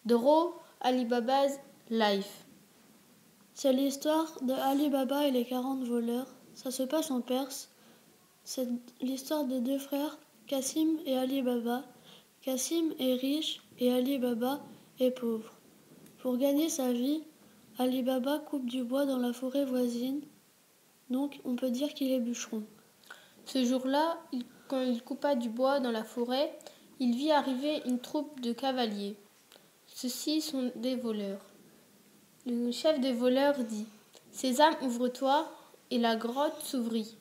Doro Ali Baba's Life. C'est l'histoire de Ali Baba et les 40 voleurs. Ça se passe en Perse. C'est l'histoire de deux frères, Cassim et Ali Baba. Cassim est riche et Ali Baba est pauvre. Pour gagner sa vie, Ali Baba coupe du bois dans la forêt voisine. Donc on peut dire qu'il est bûcheron. Ce jour-là, quand il coupa du bois dans la forêt, il vit arriver une troupe de cavaliers. Ceux-ci sont des voleurs. Le chef des voleurs dit « Sésame, ouvre-toi » et la grotte s'ouvrit.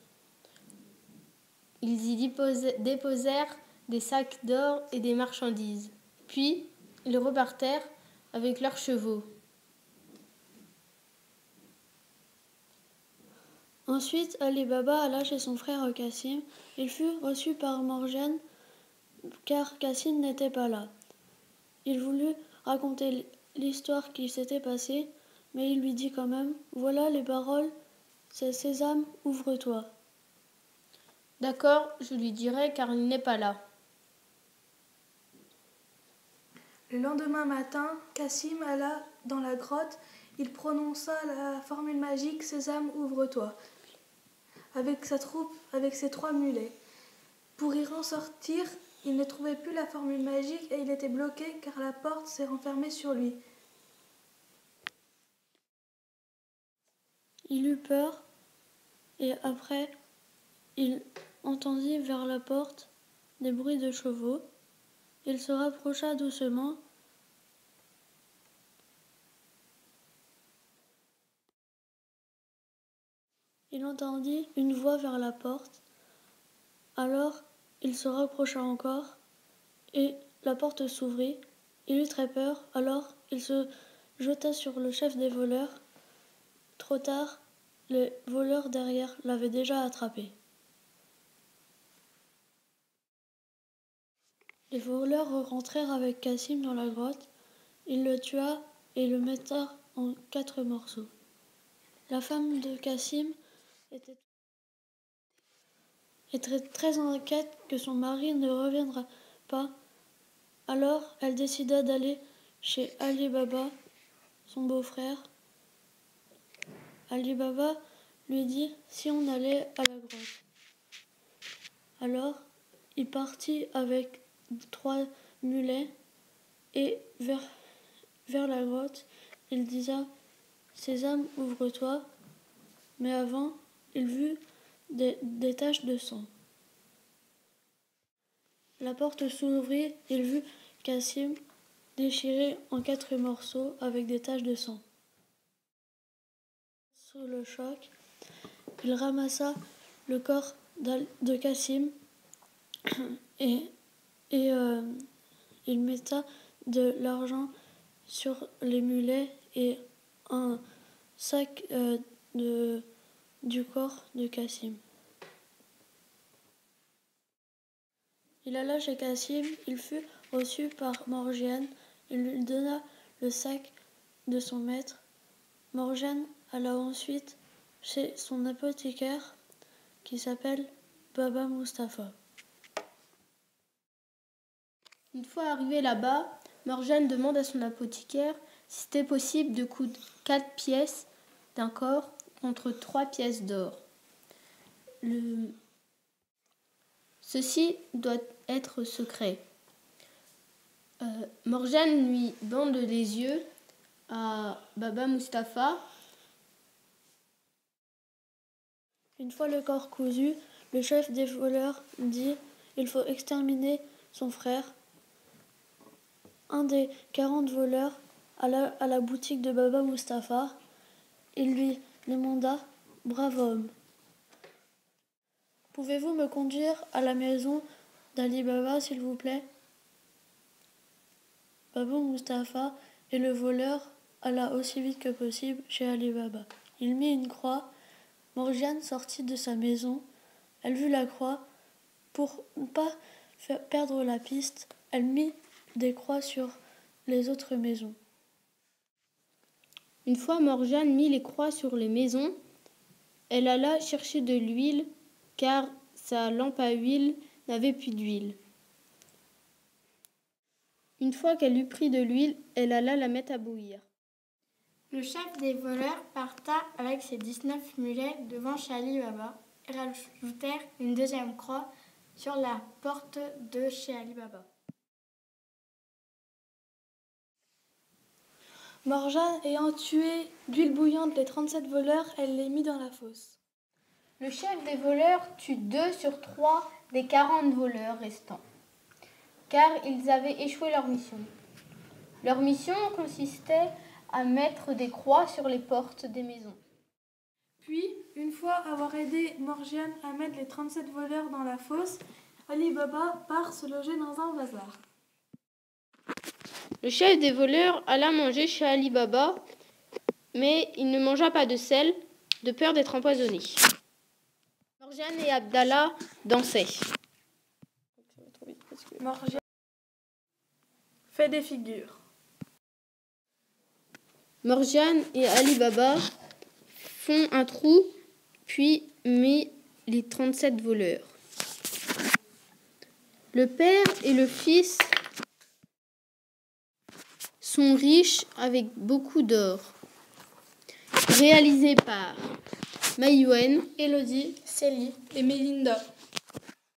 Ils y déposèrent des sacs d'or et des marchandises. Puis, ils repartèrent avec leurs chevaux. Ensuite, Ali Baba alla chez son frère Cassim. Il fut reçu par Morgiane car Cassim n'était pas là. Il voulut raconter l'histoire qui s'était passée, mais il lui dit quand même « Voilà les paroles, c'est Sésame, ouvre-toi ». D'accord, je lui dirai car il n'est pas là. Le lendemain matin, Cassim alla dans la grotte. Il prononça la formule magique « Sésame, ouvre-toi » avec sa troupe, avec ses 3 mulets. Pour y ressortir, il ne trouvait plus la formule magique et il était bloqué car la porte s'est renfermée sur lui. Il eut peur et après, il entendit vers la porte des bruits de chevaux. Il se rapprocha doucement. Il entendit une voix vers la porte. Alors, il se rapprocha encore et la porte s'ouvrit. Il eut très peur, alors il se jeta sur le chef des voleurs. Trop tard, les voleurs derrière l'avaient déjà attrapé. Les voleurs rentrèrent avec Cassim dans la grotte. Il le tua et le metta en 4 morceaux. La femme de Cassim était très inquiète que son mari ne reviendra pas. Alors elle décida d'aller chez Ali Baba, son beau-frère. Ali Baba lui dit si on allait à la grotte. Alors il partit avec 3 mulets et vers la grotte, il disa Sésame, ouvre-toi. Mais avant, il vit des taches de sang. La porte s'ouvrit, il vit Cassim déchiré en 4 morceaux avec des taches de sang. Sous le choc, il ramassa le corps de Cassim et il metta de l'argent sur les mulets et un sac du corps de Cassim. Il alla chez Cassim, il fut reçu par Morgiane, il lui donna le sac de son maître. Morgiane alla ensuite chez son apothicaire qui s'appelle Baba Mustapha. Une fois arrivé là-bas, Morgiane demande à son apothicaire si c'était possible de coudre 4 pièces d'un corps contre 3 pièces d'or. Ceci doit être secret. Morgiane lui bande les yeux à Baba Mustapha. Une fois le corps cousu, le chef des voleurs dit « Il faut exterminer son frère ». Un des 40 voleurs alla à la boutique de Baba Mustapha. Il lui demanda « Brave homme, pouvez-vous me conduire à la maison d'Ali Baba, s'il vous plaît ?» Baba Mustapha et le voleur alla aussi vite que possible chez Ali Baba. Il mit une croix. Morgiane sortit de sa maison. Elle vit la croix. Pour ne pas perdre la piste, elle mit des croix sur les autres maisons. Une fois Morgiane mit les croix sur les maisons, elle alla chercher de l'huile car sa lampe à huile n'avait plus d'huile. Une fois qu'elle eut pris de l'huile, elle alla la mettre à bouillir. Le chef des voleurs parta avec ses 19 mulets devant chez Ali Baba et rajoutèrent une deuxième croix sur la porte de chez Ali Baba. Morgiane ayant tué d'huile bouillante les 37 voleurs, elle les mit dans la fosse. Le chef des voleurs tue 2 sur 3 des 40 voleurs restants, car ils avaient échoué leur mission. Leur mission consistait à mettre des croix sur les portes des maisons. Puis, une fois avoir aidé Morgiane à mettre les 37 voleurs dans la fosse, Ali Baba part se loger dans un bazar. Le chef des voleurs alla manger chez Ali Baba, mais il ne mangea pas de sel, de peur d'être empoisonné. Morgiane et Abdallah dansaient. Morgiane fait des figures. Morgiane et Ali Baba font un trou, puis met les 37 voleurs. Le père et le fils sont riches avec beaucoup d'or. Réalisé par Maïwen, Elodie, Célie et Mélinda.